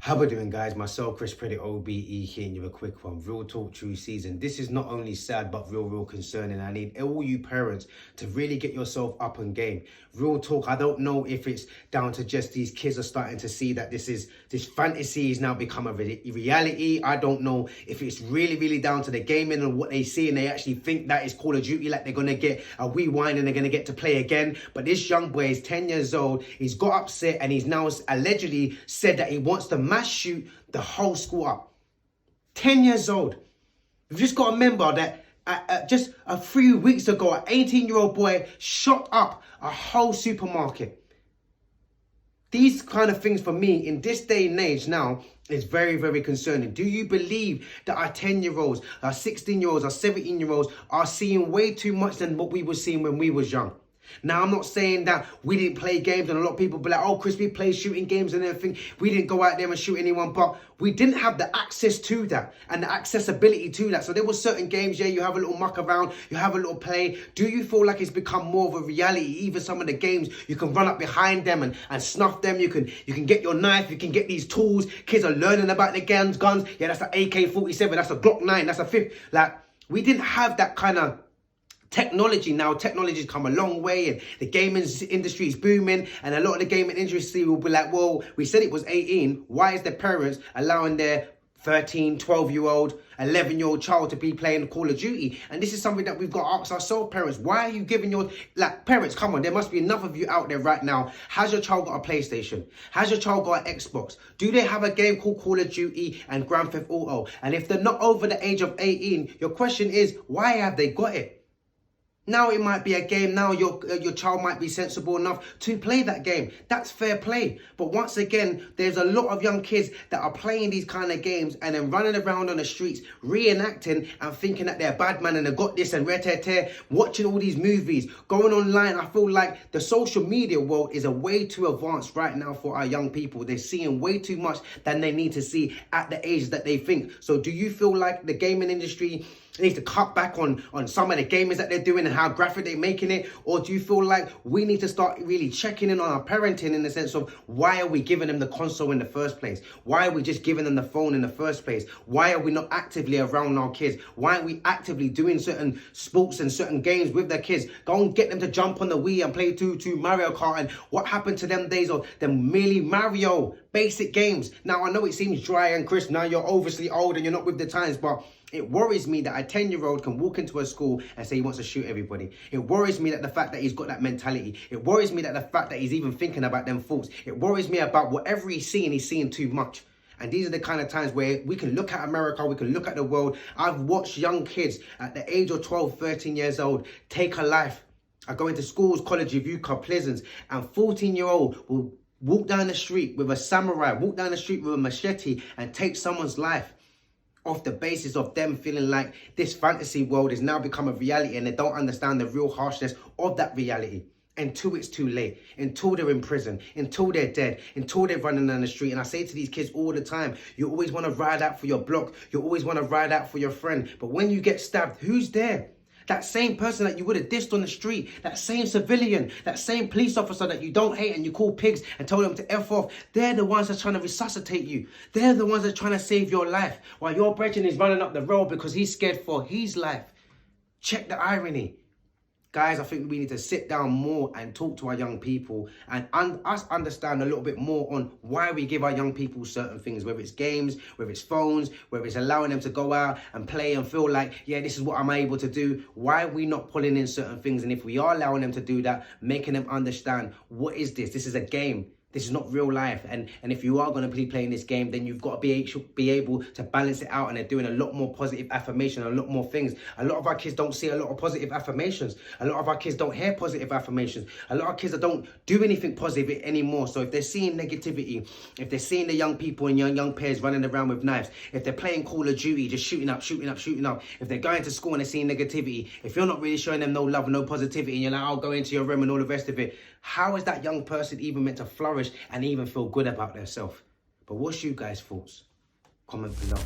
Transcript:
How we doing, guys? Myself, Chris Pretty OBE here, and you have a quick one. Real talk, true season. This is not only sad, but real concerning. I need all you parents to really get yourself up and game. Real talk, I don't know if it's down to just these kids are starting to see that this fantasy is now become a reality. I don't know if it's really down to the gaming and what they see, and they actually think that is Call of Duty, like they're going to get a rewind and they're going to get to play again. But this young boy is 10 years old. He's got upset and he's now allegedly said that he wants to mass shoot the whole school up. 10 years old. We've just got to remember that just a few weeks ago, an 18-year-old boy shot up a whole supermarket. These kind of things for me in this day and age now is very concerning. Do you believe that our 10-year-olds, our 16-year-olds, our 17-year-olds are seeing way too much than what we were seeing when we was young? Now, I'm not saying that we didn't play games, and a lot of people be like, oh, Chris, we played shooting games and everything. We didn't go out there and shoot anyone, but we didn't have the access to that and the accessibility to that. So there were certain games, yeah, you have a little muck around, you have a little play. Do you feel like it's become more of a reality? Even some of the games, you can run up behind them and snuff them. You can get your knife, you can get these tools. Kids are learning about the guns. Yeah, that's an AK-47, that's a Glock 9, that's a 5. Like, we didn't have that kind of technology. Now technology's come a long way and the gaming industry is booming, and a lot of the gaming industry will be like, well, we said it was 18, why is the parents allowing their 13, 12-year-old, 11-year-old child to be playing Call of Duty? And this is something that we've got to ask ourselves, parents. Why are you giving your, like, parents, come on, there must be enough of you out there right now. Has your child got a PlayStation? Has your child got an Xbox? Do they have a game called Call of Duty and Grand Theft Auto? And if they're not over the age of 18, your question is, why have they got it? Now it might be a game. Now your child might be sensible enough to play that game. That's fair play. But once again, there's a lot of young kids that are playing these kind of games and then running around on the streets, reenacting and thinking that they're bad man and they got this and ret-tet, watching all these movies, going online. I feel like the social media world is a way too advanced right now for our young people. They're seeing way too much than they need to see at the age that they think. So do you feel like the gaming industry needs to cut back on some of the gamers that they're doing and how graphic they're making it? Or do you feel like we need to start really checking in on our parenting in the sense of, why are we giving them the console in the first place? Why are we just giving them the phone in the first place? Why are we not actively around our kids? Why aren't we actively doing certain sports and certain games with their kids? Go and get them to jump on the Wii and play to Mario Kart. And what happened to them days of them merely Mario basic games? Now, I know it seems dry and crisp. Now you're obviously old and you're not with the times, but it worries me that a 10-year-old can walk into a school and say he wants to shoot everybody. It worries me that the fact that he's got that mentality. It worries me that the fact that he's even thinking about them thoughts. It worries me about whatever he's seeing too much. And these are the kind of times where we can look at America, we can look at the world. I've watched young kids at the age of 12, 13 years old take a life. I go into schools, college review club, Pleasance, and 14-year-old will walk down the street with a samurai, walk down the street with a machete and take someone's life, off the basis of them feeling like this fantasy world has now become a reality and they don't understand the real harshness of that reality. Until it's too late, until they're in prison, until they're dead, until they're running down the street. And I say to these kids all the time, you always want to ride out for your block, you always want to ride out for your friend. But when you get stabbed, who's there? That same person that you would have dissed on the street, that same civilian, that same police officer that you don't hate and you call pigs and tell them to F off, they're the ones that are trying to resuscitate you. They're the ones that are trying to save your life while your brethren is running up the road because he's scared for his life. Check the irony. Guys, I think we need to sit down more and talk to our young people and us understand a little bit more on why we give our young people certain things, whether it's games, whether it's phones, whether it's allowing them to go out and play and feel like, yeah, this is what I'm able to do. Why are we not pulling in certain things? And if we are allowing them to do that, making them understand, what is this? This is a game. This is not real life. And if you are going to be playing this game, then you've got to be able to balance it out. And they're doing a lot more positive affirmation, a lot more things. A lot of our kids don't see a lot of positive affirmations. A lot of our kids don't hear positive affirmations. A lot of kids don't do anything positive anymore. So if they're seeing negativity, if they're seeing the young people and young pairs running around with knives, if they're playing Call of Duty, just shooting up, if they're going to school and they're seeing negativity, if you're not really showing them no love and no positivity and you're like, I'll go into your room and all the rest of it, how is that young person even meant to flourish and even feel good about themselves? But what's you guys' thoughts? Comment below.